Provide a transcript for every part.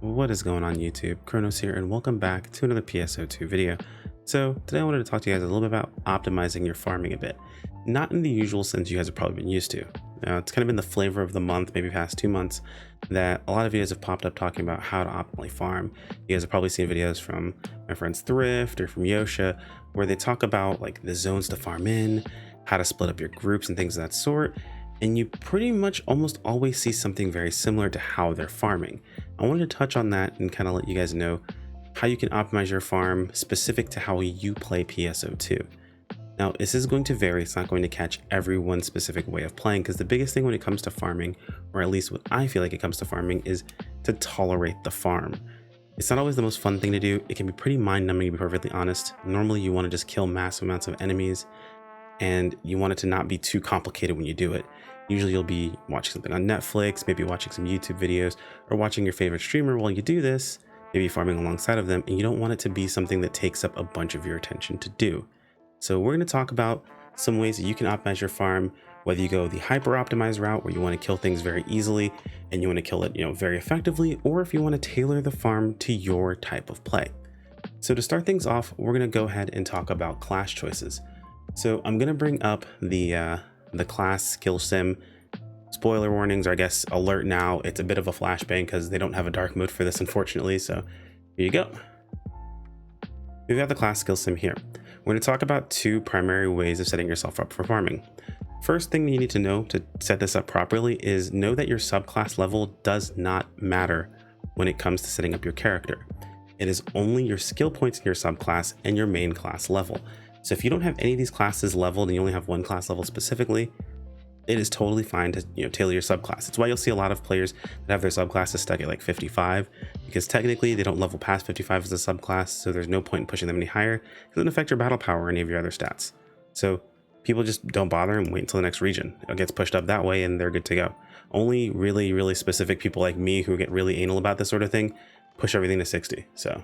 What is going on YouTube? Kronos here and welcome back to another PSO2 video. So today I wanted to talk to you guys a little bit about optimizing your farming a bit. Not in the usual sense you guys have probably been used to. It's kind of been the flavor of the month, maybe past 2 months, that a lot of videos have popped up talking about how to optimally farm. You guys have probably seen videos from my friends Thrift or from Yosha where they talk about like the zones to farm in, how to split up your groups and things of that sort. And you pretty much almost always see something very similar to how they're farming. I wanted to touch on that and kind of let you guys know how you can optimize your farm specific to how you play PSO2. Now, this is going to vary. It's not going to catch everyone's specific way of playing, because the biggest thing when it comes to farming, or at least what I feel like it comes to farming, is to tolerate the farm. It's not always the most fun thing to do. It can be pretty mind-numbing, to be perfectly honest. Normally, you want to just kill massive amounts of enemies, and you want it to not be too complicated when you do it. Usually you'll be watching something on Netflix, maybe watching some YouTube videos, or watching your favorite streamer while you do this, maybe farming alongside of them, and you don't want it to be something that takes up a bunch of your attention to do. So we're going to talk about some ways that you can optimize your farm, whether you go the hyper optimized route where you want to kill things very easily and you want to kill it, very effectively, or if you want to tailor the farm to your type of play. So to start things off, we're going to go ahead and talk about class choices. So I'm going to bring up the class skill sim. Spoiler warnings, or I guess alert now. It's a bit of a flashbang because they don't have a dark mode for this, unfortunately. So here you go. We've got the class skill sim here. We're going to talk about two primary ways of setting yourself up for farming. First thing you need to know to set this up properly is know that your subclass level does not matter when it comes to setting up your character. It is only your skill points in your subclass and your main class level. So if you don't have any of these classes leveled and you only have one class level specifically, it is totally fine to tailor your subclass. It's why you'll see a lot of players that have their subclasses stuck at like 55, because technically they don't level past 55 as a subclass, so there's no point in pushing them any higher. It doesn't affect your battle power or any of your other stats. So people just don't bother and wait until the next region. It gets pushed up that way and they're good to go. Only really specific people like me who get really anal about this sort of thing push everything to 60. So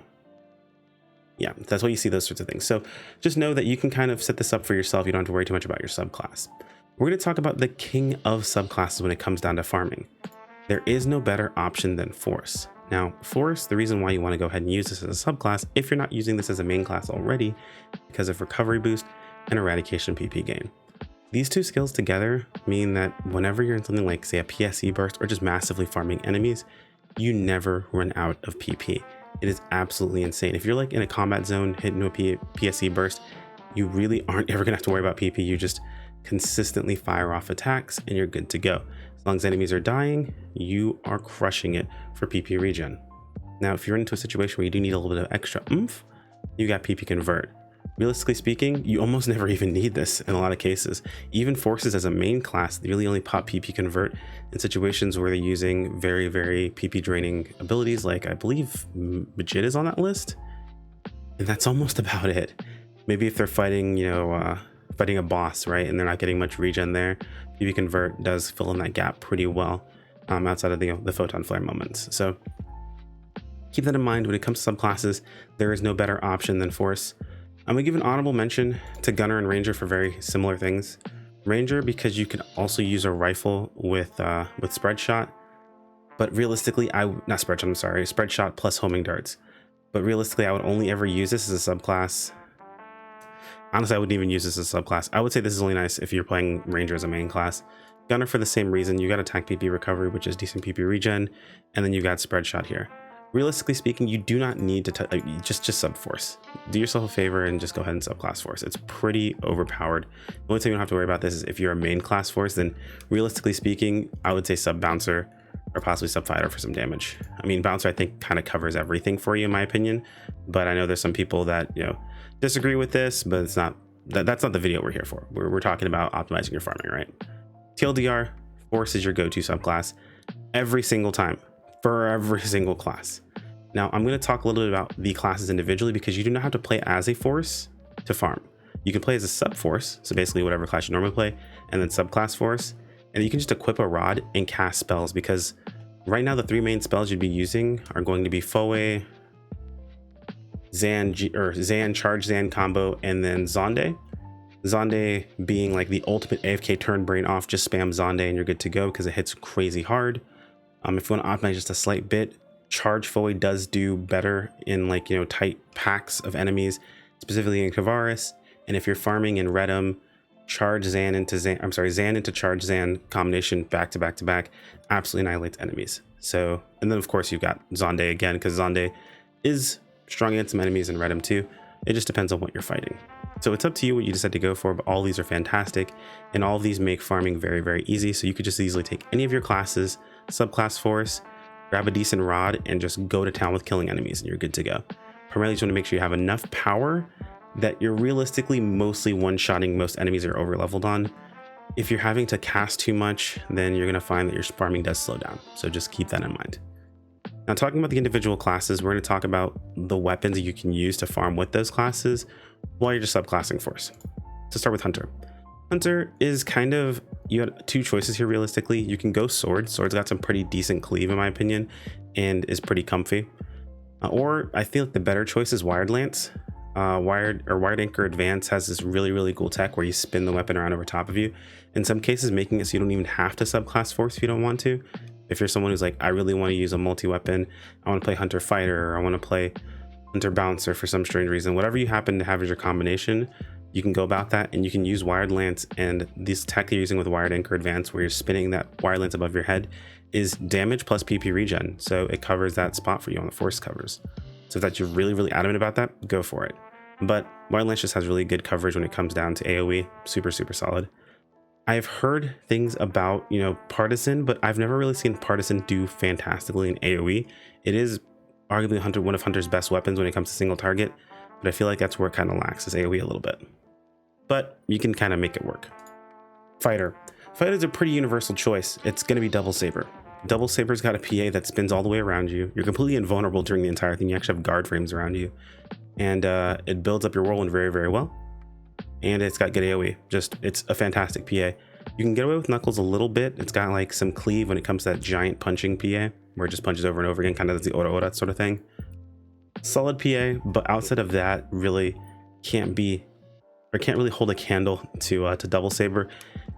yeah, that's why you see those sorts of things. So just know that you can kind of set this up for yourself. You don't have to worry too much about your subclass. We're going to talk about the king of subclasses when it comes down to farming. There is no better option than Force. Now, Force, the reason why you want to go ahead and use this as a subclass, if you're not using this as a main class already, because of recovery boost and eradication PP gain. These two skills together mean that whenever you're in something like, say, a PSE burst or just massively farming enemies, you never run out of PP. It is absolutely insane. If you're like in a combat zone hitting a PSE burst, you really aren't ever gonna have to worry about PP. You just consistently fire off attacks and you're good to go. As long as enemies are dying, you are crushing it for PP regen. Now, if you're into a situation where you do need a little bit of extra oomph, you got PP convert. Realistically speaking, you almost never even need this in a lot of cases. Even Forces as a main class, they really only pop PP convert in situations where they're using very PP draining abilities, like I believe Majid is on that list. And that's almost about it. Maybe if they're fighting, fighting a boss, right, and they're not getting much regen there, PP convert does fill in that gap pretty well outside of the photon flare moments. So keep that in mind when it comes to subclasses. There is no better option than Force. I'm gonna give an honorable mention to Gunner and Ranger for very similar things. Ranger, because you can also use a rifle with spread shot, but realistically, spread shot plus homing darts. But realistically, I would only ever use this as a subclass. Honestly, I wouldn't even use this as a subclass. I would say this is only nice if you're playing Ranger as a main class. Gunner for the same reason. You got attack PP recovery, which is decent PP regen, and then you got spread shot here. Realistically speaking, you do not need to just sub Force. Do yourself a favor and just go ahead and subclass Force. It's pretty overpowered. The only thing you don't have to worry about this is if you're a main class Force, then realistically speaking, I would say sub Bouncer or possibly sub Fighter for some damage. I mean, Bouncer I think kind of covers everything for you in my opinion, but I know there's some people that disagree with this, but it's not that's not the video we're here for. We're talking about optimizing your farming, right? TLDR, Force is your go-to subclass every single time for every single class. Now I'm going to talk a little bit about the classes individually because you do not have to play as a Force to farm. You can play as a sub Force, so basically whatever class you normally play, and then subclass Force, and you can just equip a rod and cast spells, because right now the three main spells you'd be using are going to be Foe, Zan charge Zan combo, and then Zonde. Zonde being like the ultimate AFK turn brain off, just spam Zonde and you're good to go because it hits crazy hard. If you want to optimize just a slight bit, Charge Foy does do better in like, tight packs of enemies, specifically in Kavaris. And if you're farming in Redum, charge Zan into Zan into charge Zan combination back to back to back absolutely annihilates enemies. So, and then of course you've got Zonde again, because Zonde is strong against some enemies in Redum too. It just depends on what you're fighting. So it's up to you what you decide to go for, but all these are fantastic, and all of these make farming very, very easy. So you could just easily take any of your classes, subclass Force, grab a decent rod, and just go to town with killing enemies, and you're good to go. Primarily, you just want to make sure you have enough power that you're realistically mostly one-shotting most enemies you're over-leveled on. If you're having to cast too much, then you're going to find that your farming does slow down. So just keep that in mind. Now, talking about the individual classes, we're going to talk about the weapons that you can use to farm with those classes while you're just subclassing Force. To start with Hunter. Hunter is kind of, you had two choices here realistically. You can go Sword. Sword's got some pretty decent cleave in my opinion and is pretty comfy. Or I feel like the better choice is Wired Lance. Wired Anchor Advance has this really, really cool tech where you spin the weapon around over top of you. In some cases, making it so you don't even have to subclass Force if you don't want to. If you're someone who's like, I really want to use a multi-weapon, I want to play Hunter Fighter, or I want to play Hunter Bouncer for some strange reason, whatever you happen to have as your combination, you can go about that, and you can use Wired Lance. And this tech you're using with Wired Anchor Advance, where you're spinning that Wired Lance above your head, is damage plus PP regen. So it covers that spot for you on the Force covers. So if that you're really, really adamant about that, go for it. But Wired Lance just has really good coverage when it comes down to AoE. Super, super solid. I've heard things about, Partisan, but I've never really seen Partisan do fantastically in AoE. It is arguably one of Hunter's best weapons when it comes to single target, but I feel like that's where it kind of lacks, is AoE a little bit. But you can kind of make it work. Fighter. Fighter is a pretty universal choice. It's going to be Double Saber. Double Saber's got a PA that spins all the way around you. You're completely invulnerable during the entire thing. You actually have guard frames around you. And it builds up your whirlwind very, very well. And it's got good AoE. It's a fantastic PA. You can get away with Knuckles a little bit. It's got like some cleave when it comes to that giant punching PA, where it just punches over and over again, kind of the Ora sort of thing. Solid PA, but outside of that, really can't really hold a candle to Double Saber.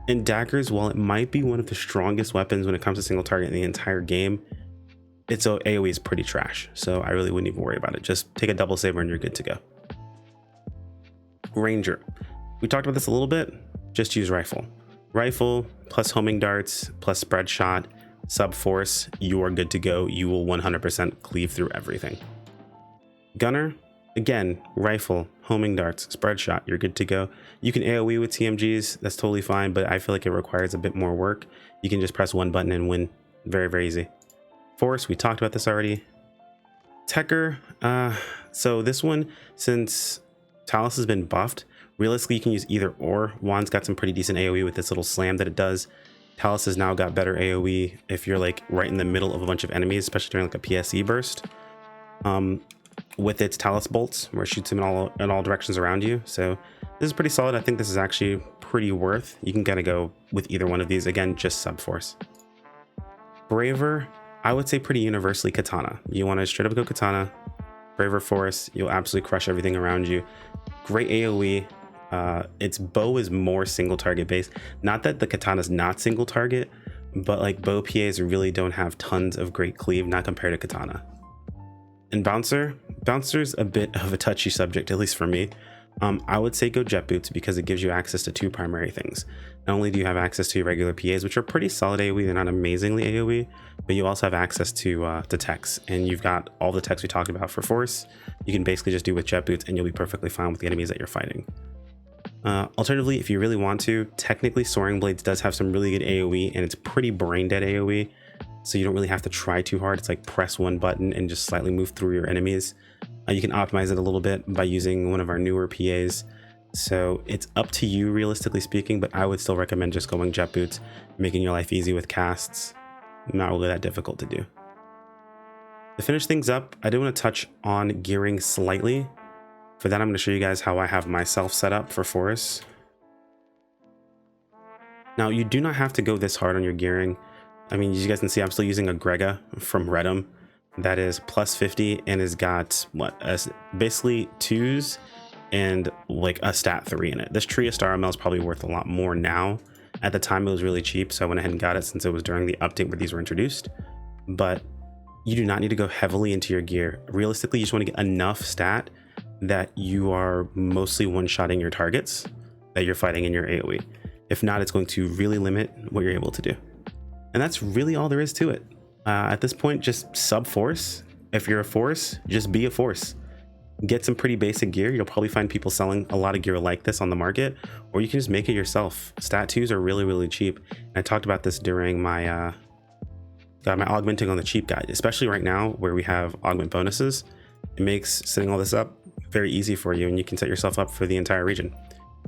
And daggers, while it might be one of the strongest weapons when it comes to single target in the entire game, its AoE is pretty trash. So I really wouldn't even worry about it. Just take a Double Saber and you're good to go. Ranger. We talked about this a little bit. Just use Rifle. Rifle plus homing darts plus spread shot, sub Force, you are good to go. You will 100% cleave through everything. Gunner, again, Rifle, homing darts, spread shot, you're good to go. You can AoE with TMGs, that's totally fine, but I feel like it requires a bit more work. You can just press one button and win. Very, very easy. Force, we talked about this already. Tekker, so this one, since Talus has been buffed, realistically you can use either or. Juan's got some pretty decent AoE with this little slam that it does. Talus has now got better AoE if you're like right in the middle of a bunch of enemies, especially during like a PSE burst. With its Talus bolts, where it shoots them in all directions around you. So this is pretty solid. I think this is actually pretty worth. You can kind of go with either one of these. Again, just sub Force. Braver, I would say pretty universally Katana. You want to straight up go Katana. Braver Force, you'll absolutely crush everything around you. Great AoE. Its bow is more single target based. Not that the Katana's not single target, but like bow PAs really don't have tons of great cleave, not compared to Katana. And Bouncer's a bit of a touchy subject, at least for me. I would say go Jet Boots because it gives you access to two primary things. Not only do you have access to your regular PAs, which are pretty solid AoE, they're not amazingly AoE, but you also have access to techs, and you've got all the techs we talked about for Force. You can basically just do with Jet Boots and you'll be perfectly fine with the enemies that you're fighting. Alternatively, if you really want to, technically Soaring Blades does have some really good AoE, and it's pretty brain dead AoE. So you don't really have to try too hard. It's like press one button and just slightly move through your enemies. You can optimize it a little bit by using one of our newer PAs. So it's up to you, realistically speaking, but I would still recommend just going Jet Boots, making your life easy with casts. Not really that difficult to do. To finish things up, I do want to touch on gearing slightly. For that, I'm going to show you guys how I have myself set up for Force. Now, you do not have to go this hard on your gearing. I mean, as you guys can see, I'm still using a Grega from Redum that is plus 50 and has got basically 2s and like a stat 3 in it. This Tria Star ML is probably worth a lot more now. At the time, it was really cheap, so I went ahead and got it since it was during the update where these were introduced. But you do not need to go heavily into your gear. Realistically, you just want to get enough stat that you are mostly one-shotting your targets that you're fighting in your AoE. If not, it's going to really limit what you're able to do. And that's really all there is to it. At this point, just sub force. If you're a force, just be a force. Get some pretty basic gear. You'll probably find people selling a lot of gear like this on the market, or you can just make it yourself. Stat 2s are really, really cheap. And I talked about this during my my augmenting on the cheap guide, especially right now where we have augment bonuses. It makes setting all this up very easy for you, and you can set yourself up for the entire region.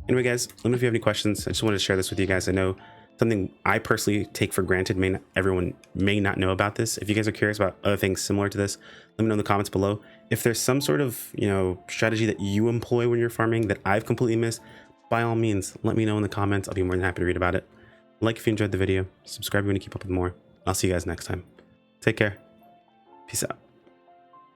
Anyway, guys, let me know if you have any questions. I just wanted to share this with you guys. I know something I personally take for granted, everyone may not know about this. If you guys are curious about other things similar to this, let me know in the comments below. If there's some sort of, strategy that you employ when you're farming that I've completely missed, by all means, let me know in the comments. I'll be more than happy to read about it. Like if you enjoyed the video, subscribe if you want to keep up with more. I'll see you guys next time. Take care. Peace out.